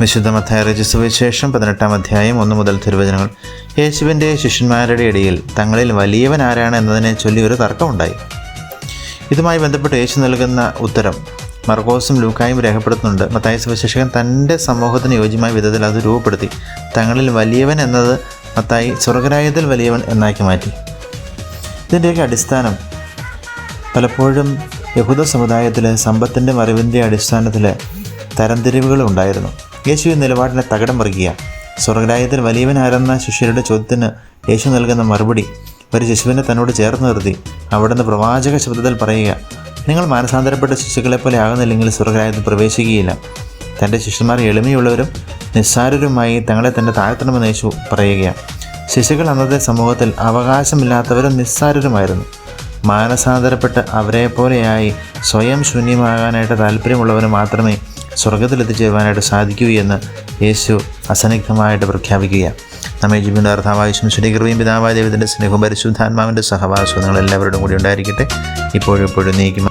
വിശുദ്ധ മത്തായി രചിച്ച സുവിശേഷം 18-ാം അധ്യായം 1 മുതൽ തിരുവചനങ്ങൾ. യേശുവിൻ്റെ ശിഷ്യന്മാരുടെ ഇടയിൽ തങ്ങളിൽ വലിയവൻ ആരാണ് എന്നതിനെ ചൊല്ലി ഒരു തർക്കമുണ്ടായി. ഇതുമായി ബന്ധപ്പെട്ട് യേശു നൽകുന്ന ഉത്തരം മർക്കോസും ലൂക്കായും രേഖപ്പെടുത്തുന്നുണ്ട്. മത്തായി സുവിശേഷകൻ തൻ്റെ സമൂഹത്തിന് യോജ്യമായ വിധത്തിൽ അത് രൂപപ്പെടുത്തി. തങ്ങളിൽ വലിയവൻ എന്നത് മത്തായി സ്വർഗരാജ്യത്തിൽ വലിയവൻ എന്നാക്കി മാറ്റി. ഇതിൻ്റെയൊക്കെ അടിസ്ഥാനം പലപ്പോഴും യഹൂദ സമുദായത്തിൽ സമ്പത്തിൻ്റെ അറിവിൻ്റെ അടിസ്ഥാനത്തിൽ തരംതിരിവുകൾ ഉണ്ടായിരുന്നു. യേശു ഈ നിലപാടിനെ തകിടം മറിക്കുക. സ്വർഗരാജ്യത്തിൽ വലിയവൻ ആരെന്ന ശിഷ്യരുടെ ചോദ്യത്തിന് യേശു നൽകുന്ന മറുപടി ഒരു ശിശുവിനെ തന്നോട് ചേർന്ന് നിർത്തി അവിടുന്ന് പ്രവാചക ശബ്ദത്തിൽ പറയുക, നിങ്ങൾ മാനസാന്തരപ്പെട്ട ശിശുക്കളെപ്പോലെ ആകുന്നില്ലെങ്കിൽ സ്വർഗരാജ്യത്തിൽ പ്രവേശിക്കുകയില്ല. തൻ്റെ ശിഷ്യന്മാർ എളിമയുള്ളവരും നിസ്സാരരുമായി തങ്ങളെ തന്നെ താഴ്ത്തണമെന്ന് യേശു പറയുകയാണ്. ശിശുക്കൾ അന്നത്തെ സമൂഹത്തിൽ അവകാശമില്ലാത്തവരും നിസ്സാരരുമായിരുന്നു. മാനസാന്തരപ്പെട്ട് അവരെപ്പോലെയായി സ്വയം ശൂന്യമാകാനായിട്ട് താല്പര്യമുള്ളവന് മാത്രമേ സ്വർഗത്തിൽ എത്തിച്ചേരുവാനായിട്ട് സാധിക്കൂ എന്ന് യേശു അസന്നിഗ്ധമായിട്ട് പ്രഖ്യാപിക്കുകയാണ്. നമ്മെ ജീവിയുടെ അർത്ഥാവായുസും ശ്രീകൃപയും പിതാവായ ദൈവത്തിൻ്റെ സ്നേഹവും പരിശുദ്ധാത്മാവിൻ്റെ സഹവാസവും നിങ്ങളെല്ലാവരോടും കൂടി ഉണ്ടായിരിക്കട്ടെ, ഇപ്പോഴും നീക്കും.